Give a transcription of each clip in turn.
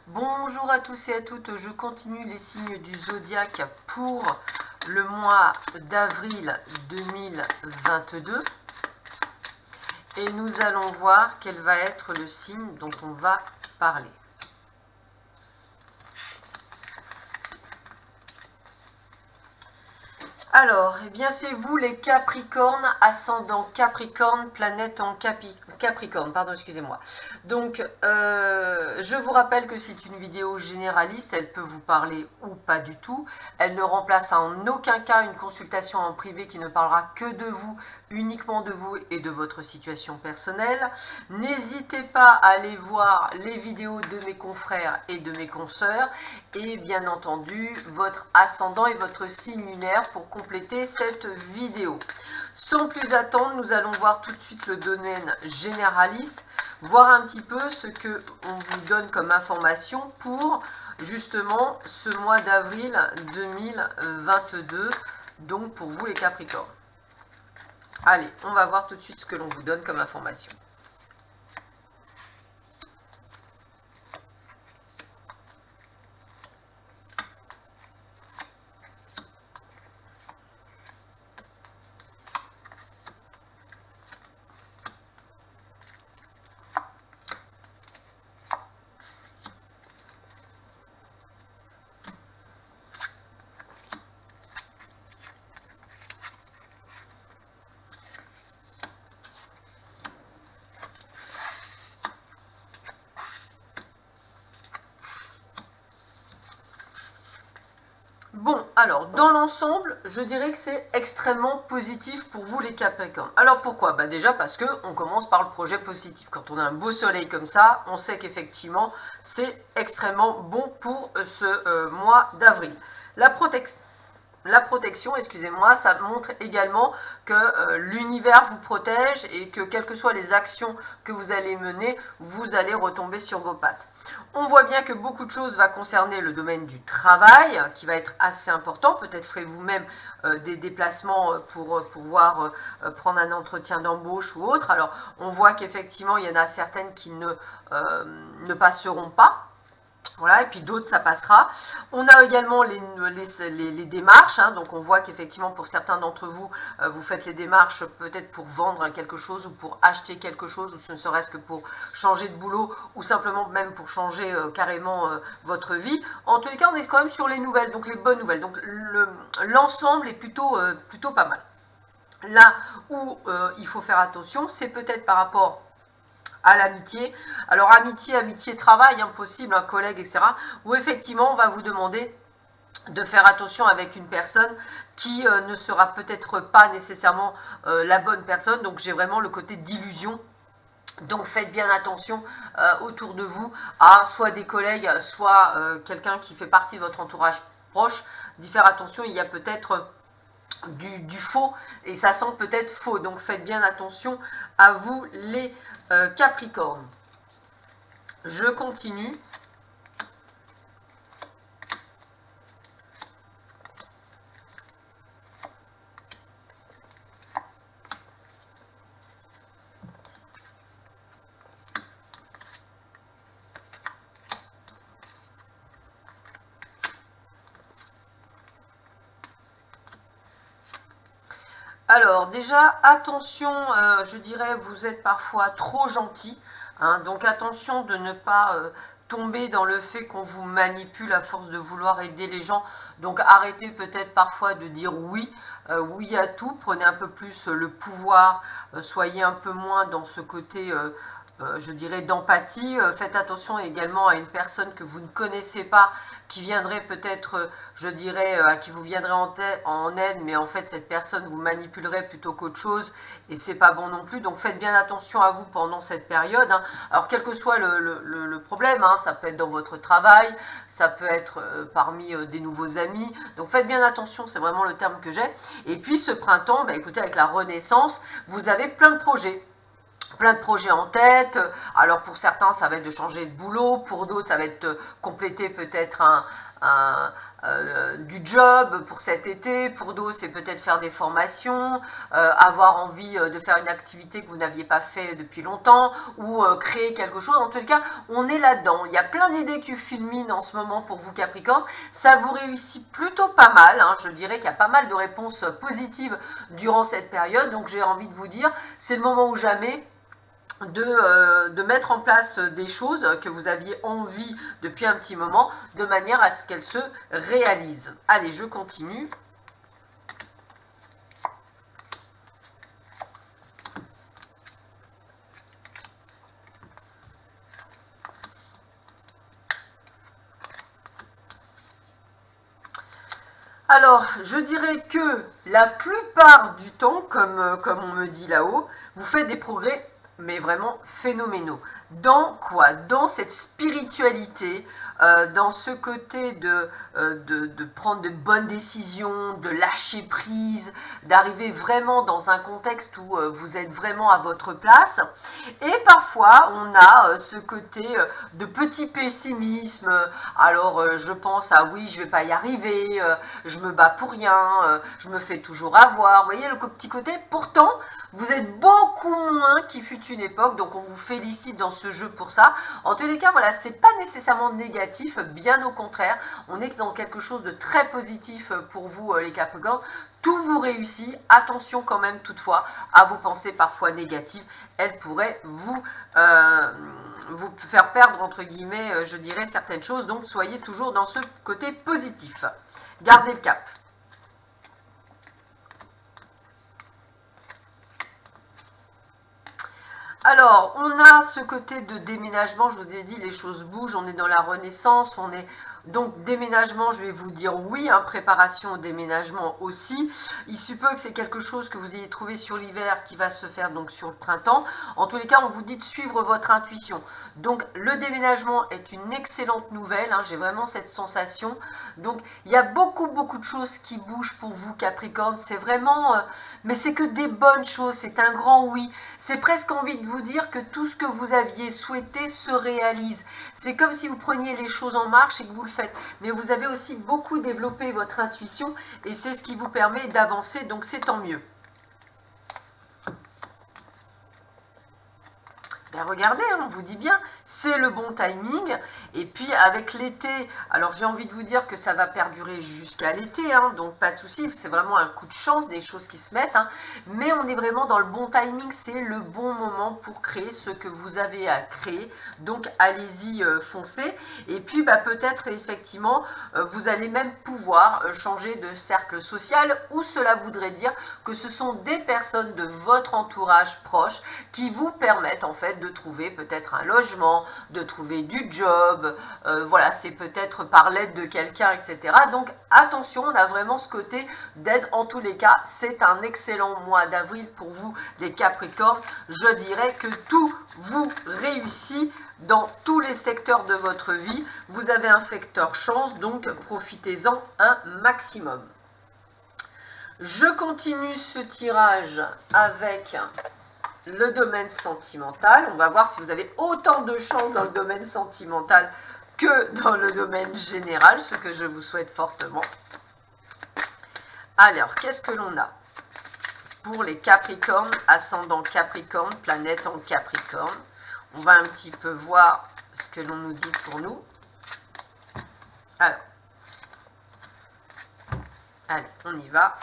Bonjour à tous et à toutes, je continue les signes du zodiaque pour le mois d'avril 2022 et nous allons voir quel va être le signe dont on va parler. Alors, eh bien c'est vous les Capricornes, ascendant Capricorne, planète en Capricorne, pardon, excusez-moi. Donc, je vous rappelle que c'est une vidéo généraliste, elle peut vous parler ou pas du tout. Elle ne remplace en aucun cas une consultation en privé qui ne parlera que de vous, uniquement de vous et de votre situation personnelle. N'hésitez pas à aller voir les vidéos de mes confrères et de mes consoeurs et bien entendu votre ascendant et votre signe lunaire pour compléter cette vidéo. Sans plus attendre, nous allons voir tout de suite le domaine généraliste, voir un petit peu ce que on vous donne comme information pour justement ce mois d'avril 2022, donc pour vous les Capricornes. Allez, on va voir tout de suite ce que l'on vous donne comme information. Bon, alors, dans l'ensemble, je dirais que c'est extrêmement positif pour vous les Capricornes. Alors pourquoi? Bah déjà parce que on commence par le projet positif. Quand on a un beau soleil comme ça, on sait qu'effectivement, c'est extrêmement bon pour ce mois d'avril. La protection, excusez-moi, ça montre également que l'univers vous protège et que quelles que soient les actions que vous allez mener, vous allez retomber sur vos pattes. On voit bien que beaucoup de choses va concerner le domaine du travail, qui va être assez important. Peut-être ferez-vous même des déplacements pour pouvoir prendre un entretien d'embauche ou autre. Alors, on voit qu'effectivement, il y en a certaines qui ne passeront pas. Voilà, et puis d'autres, ça passera. On a également les démarches, hein, donc on voit qu'effectivement, pour certains d'entre vous, vous faites les démarches peut-être pour vendre quelque chose ou pour acheter quelque chose, ou ce ne serait-ce que pour changer de boulot, ou simplement même pour changer carrément votre vie. En tous les cas, on est quand même sur les nouvelles, donc les bonnes nouvelles. Donc l'ensemble est plutôt pas mal. Là où il faut faire attention, c'est peut-être par rapport à l'amitié. Alors amitié, travail, impossible, un collègue, etc. Où effectivement on va vous demander de faire attention avec une personne qui ne sera peut-être pas nécessairement la bonne personne. Donc j'ai vraiment le côté d'illusion. Donc faites bien attention autour de vous à soit des collègues, soit quelqu'un qui fait partie de votre entourage proche. D'y faire attention, il y a peut-être du faux et ça sent peut-être faux. Donc faites bien attention à vous les Capricorne. Je continue. Alors déjà, attention, je dirais, vous êtes parfois trop gentil, hein, donc attention de ne pas tomber dans le fait qu'on vous manipule à force de vouloir aider les gens. Donc arrêtez peut-être parfois de dire oui, oui à tout, prenez un peu plus le pouvoir, soyez un peu moins dans ce côté je dirais d'empathie. Faites attention également à une personne que vous ne connaissez pas, qui viendrait peut-être, je dirais, à qui vous viendrez en aide, mais en fait cette personne vous manipulerait plutôt qu'autre chose, et c'est pas bon non plus. Donc faites bien attention à vous pendant cette période, hein. Alors quel que soit le problème, hein, ça peut être dans votre travail, ça peut être parmi des nouveaux amis, donc faites bien attention, c'est vraiment le terme que j'ai. Et puis ce printemps, bah, écoutez, avec la Renaissance, vous avez plein de projets en tête. Alors pour certains ça va être de changer de boulot, pour d'autres ça va être compléter peut-être du job pour cet été, pour d'autres c'est peut-être faire des formations, avoir envie de faire une activité que vous n'aviez pas fait depuis longtemps, ou créer quelque chose. En tout cas, on est là-dedans. Il y a plein d'idées qui fulminent en ce moment pour vous Capricorne. Ça vous réussit plutôt pas mal, hein. Je dirais qu'il y a pas mal de réponses positives durant cette période, donc j'ai envie de vous dire, c'est le moment ou jamais de mettre en place des choses que vous aviez envie depuis un petit moment, de manière à ce qu'elles se réalisent. Allez, je continue. Alors, je dirais que la plupart du temps, comme on me dit là-haut, vous faites des progrès mais vraiment phénoménaux. Dans quoi? Dans cette spiritualité, dans ce côté de prendre de bonnes décisions, de lâcher prise, d'arriver vraiment dans un contexte où vous êtes vraiment à votre place. Et parfois, on a ce côté de petit pessimisme. Alors, je pense à oui, je vais pas y arriver, je me bats pour rien, je me fais toujours avoir. Vous voyez le petit côté? Pourtant, vous êtes beaucoup moins qu'il fut une époque, donc on vous félicite dans ce jeu pour ça. En tous les cas, voilà, c'est pas nécessairement négatif, bien au contraire. On est dans quelque chose de très positif pour vous, les Capricornes. Tout vous réussit. Attention quand même toutefois à vos pensées parfois négatives. Elles pourraient vous faire perdre, entre guillemets, je dirais, certaines choses. Donc soyez toujours dans ce côté positif. Gardez le cap. Alors, on a ce côté de déménagement, je vous ai dit, les choses bougent, on est dans la renaissance, on est... Donc, déménagement, je vais vous dire oui, hein, préparation au déménagement aussi. Il se peut que c'est quelque chose que vous ayez trouvé sur l'hiver qui va se faire donc sur le printemps. En tous les cas, on vous dit de suivre votre intuition. Donc, le déménagement est une excellente nouvelle, hein, j'ai vraiment cette sensation. Donc, il y a beaucoup de choses qui bougent pour vous, Capricorne. C'est vraiment... mais c'est que des bonnes choses, c'est un grand oui. C'est presque envie de vous dire que tout ce que vous aviez souhaité se réalise. C'est comme si vous preniez les choses en marche et que vous le faites. Mais vous avez aussi beaucoup développé votre intuition et c'est ce qui vous permet d'avancer, donc c'est tant mieux. Ben regardez, on vous dit bien, c'est le bon timing. Et puis avec l'été, alors j'ai envie de vous dire que ça va perdurer jusqu'à l'été, hein, donc pas de souci, c'est vraiment un coup de chance, des choses qui se mettent. Hein, mais on est vraiment dans le bon timing, c'est le bon moment pour créer ce que vous avez à créer. Donc allez-y, foncez. Et puis bah, peut-être effectivement, vous allez même pouvoir changer de cercle social, où cela voudrait dire que ce sont des personnes de votre entourage proche qui vous permettent en fait de trouver peut-être un logement, de trouver du job, voilà, c'est peut-être par l'aide de quelqu'un, etc. Donc attention, on a vraiment ce côté d'aide. En tous les cas, c'est un excellent mois d'avril pour vous les Capricornes. Je dirais que tout vous réussit dans tous les secteurs de votre vie. Vous avez un facteur chance, donc profitez-en un maximum. Je continue ce tirage avec le domaine sentimental. On va voir si vous avez autant de chance dans le domaine sentimental que dans le domaine général, ce que je vous souhaite fortement. Alors, qu'est-ce que l'on a pour les Capricornes, ascendant Capricorne, planète en Capricorne? On va un petit peu voir ce que l'on nous dit pour nous. Alors, allez, on y va.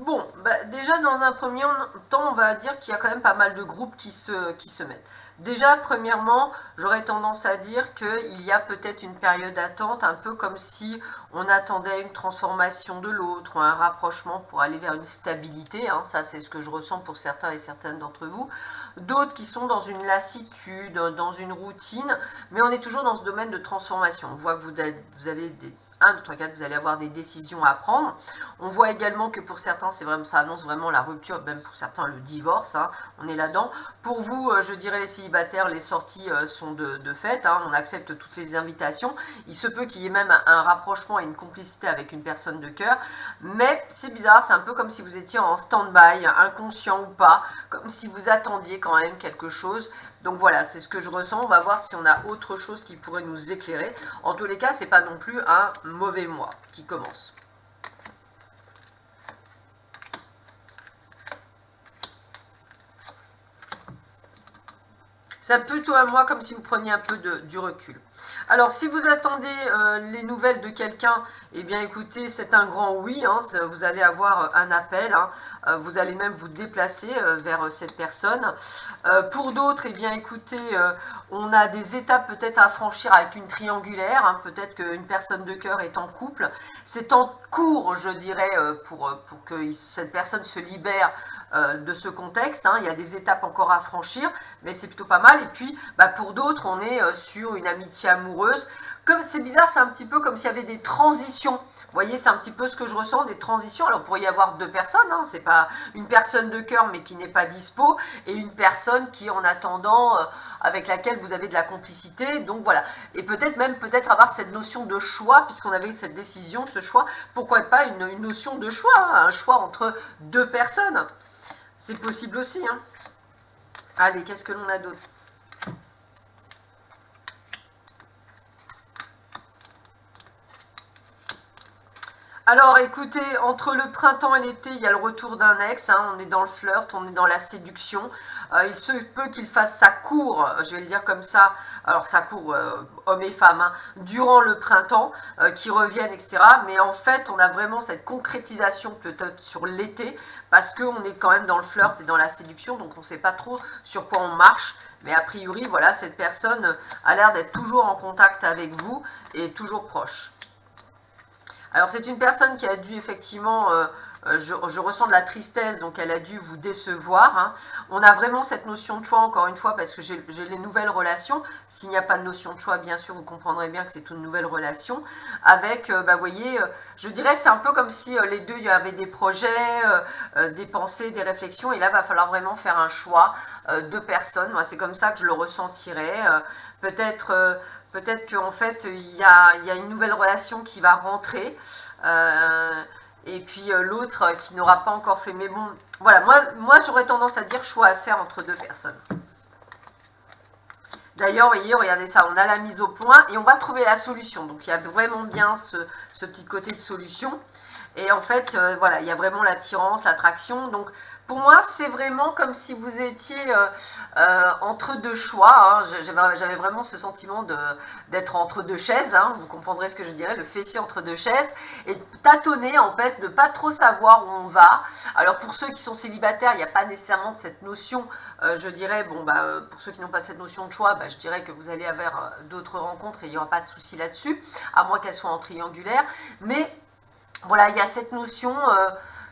Bon, bah, déjà dans un premier temps, on va dire qu'il y a quand même pas mal de groupes qui se mettent. Déjà, premièrement, j'aurais tendance à dire qu'il y a peut-être une période d'attente, un peu comme si on attendait une transformation de l'autre ou un rapprochement pour aller vers une stabilité. Hein, ça, c'est ce que je ressens pour certains et certaines d'entre vous. D'autres qui sont dans une lassitude, dans une routine, mais on est toujours dans ce domaine de transformation. On voit que vous avez des 1, 2, 3, 4, vous allez avoir des décisions à prendre. On voit également que pour certains, c'est vraiment, ça annonce vraiment la rupture, même pour certains le divorce, hein, on est là-dedans. Pour vous, je dirais les célibataires, les sorties sont de fait, hein, on accepte toutes les invitations. Il se peut qu'il y ait même un rapprochement et une complicité avec une personne de cœur, mais c'est bizarre, c'est un peu comme si vous étiez en stand-by, inconscient ou pas, comme si vous attendiez quand même quelque chose. Donc voilà, c'est ce que je ressens. On va voir si on a autre chose qui pourrait nous éclairer. En tous les cas, c'est pas non plus un mauvais mois qui commence. C'est plutôt un mois comme si vous preniez un peu du recul. Alors, si vous attendez les nouvelles de quelqu'un, eh bien, écoutez, c'est un grand oui. Hein, vous allez avoir un appel. Hein, vous allez même vous déplacer vers cette personne. Pour d'autres, eh bien, écoutez, on a des étapes peut-être à franchir avec une triangulaire. Hein, peut-être qu'une personne de cœur est en couple. C'est en cours, je dirais, pour que cette personne se libère de ce contexte. Hein. Il y a des étapes encore à franchir, mais c'est plutôt pas mal. Et puis, bah, pour d'autres, on est sur une amitié amoureuse. Comme c'est bizarre, c'est un petit peu comme s'il y avait des transitions. Vous voyez, c'est un petit peu ce que je ressens, des transitions. Alors, il pourrait y avoir deux personnes, hein, c'est pas une personne de cœur, mais qui n'est pas dispo, et une personne qui, en attendant, avec laquelle vous avez de la complicité. Donc, voilà. Et peut-être même, avoir cette notion de choix, puisqu'on avait cette décision, ce choix. Pourquoi pas une notion de choix, hein, un choix entre deux personnes. C'est possible aussi. Hein. Allez, qu'est-ce que l'on a d'autre? Alors écoutez, entre le printemps et l'été, il y a le retour d'un ex, hein, on est dans le flirt, on est dans la séduction. Il se peut qu'il fasse sa cour, je vais le dire comme ça, alors sa cour, hommes et femmes, hein, durant le printemps, qui reviennent, etc. Mais en fait, on a vraiment cette concrétisation peut-être sur l'été, parce qu'on est quand même dans le flirt et dans la séduction, donc on ne sait pas trop sur quoi on marche. Mais a priori, voilà, cette personne a l'air d'être toujours en contact avec vous et toujours proche. Alors c'est une personne qui a dû effectivement, je ressens de la tristesse, donc elle a dû vous décevoir. Hein. On a vraiment cette notion de choix, encore une fois, parce que j'ai les nouvelles relations. S'il n'y a pas de notion de choix, bien sûr, vous comprendrez bien que c'est une nouvelle relation. Avec, vous voyez, je dirais c'est un peu comme si les deux, il y avait des projets, des pensées, des réflexions, et là, il va falloir vraiment faire un choix de personnes. Moi, c'est comme ça que je le ressentirais. Peut-être... Peut-être qu'en fait, il y a une nouvelle relation qui va rentrer. Et puis l'autre qui n'aura pas encore fait. Mais bon, voilà, moi j'aurais tendance à dire choix à faire entre deux personnes. D'ailleurs, vous voyez, regardez ça, on a la mise au point et on va trouver la solution. Donc il y a vraiment bien ce petit côté de solution. Et en fait, voilà, il y a vraiment l'attirance, l'attraction. Donc, pour moi, c'est vraiment comme si vous étiez entre deux choix. Hein. J'avais vraiment ce sentiment d'être entre deux chaises. Hein. Vous comprendrez ce que je dirais, le fessier entre deux chaises. Et tâtonner, en fait, de pas trop savoir où on va. Alors, pour ceux qui sont célibataires, il n'y a pas nécessairement de cette notion, je dirais, bon, pour ceux qui n'ont pas cette notion de choix, je dirais que vous allez avoir d'autres rencontres et il n'y aura pas de souci là-dessus, à moins qu'elles soient en triangulaire. Mais voilà, il y a cette notion,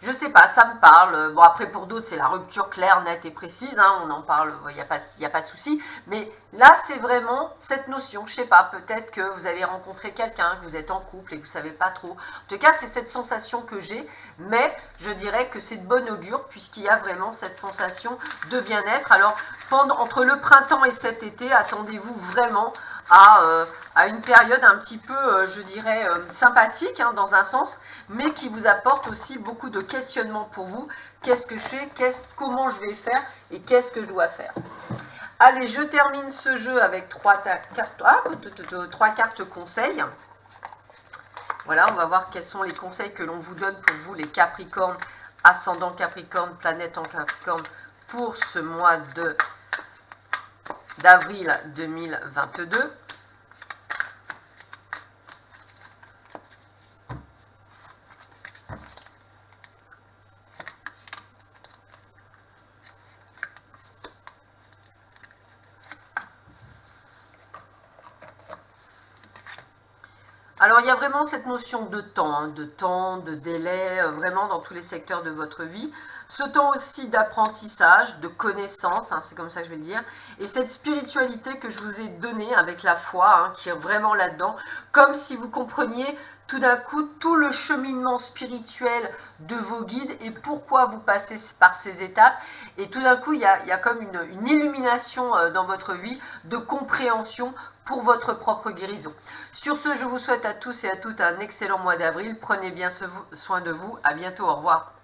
je sais pas, ça me parle. Bon, après, pour d'autres, c'est la rupture claire, nette et précise. Hein, on en parle, il n'y a pas de souci. Mais là, c'est vraiment cette notion. Je sais pas, peut-être que vous avez rencontré quelqu'un, que vous êtes en couple et que vous savez pas trop. En tout cas, c'est cette sensation que j'ai. Mais je dirais que c'est de bon augure, puisqu'il y a vraiment cette sensation de bien-être. Alors, entre le printemps et cet été, attendez-vous vraiment à une période un petit peu, je dirais, sympathique hein, dans un sens, mais qui vous apporte aussi beaucoup de questionnements pour vous. Qu'est-ce que je fais, comment je vais faire et qu'est-ce que je dois faire. Allez, je termine ce jeu avec trois cartes conseils. Voilà, on va voir quels sont les conseils que l'on vous donne pour vous, les Capricornes, ascendant Capricorne, planète en Capricorne, pour ce mois d'avril 2022. Alors il y a vraiment cette notion de temps, de délai, vraiment dans tous les secteurs de votre vie. Ce temps aussi d'apprentissage, de connaissance, hein, c'est comme ça que je vais le dire. Et cette spiritualité que je vous ai donnée avec la foi, hein, qui est vraiment là-dedans, comme si vous compreniez tout d'un coup tout le cheminement spirituel de vos guides et pourquoi vous passez par ces étapes. Et tout d'un coup, il y a comme une illumination dans votre vie de compréhension pour votre propre guérison. Sur ce, je vous souhaite à tous et à toutes un excellent mois d'avril. Prenez bien soin de vous. À bientôt. Au revoir.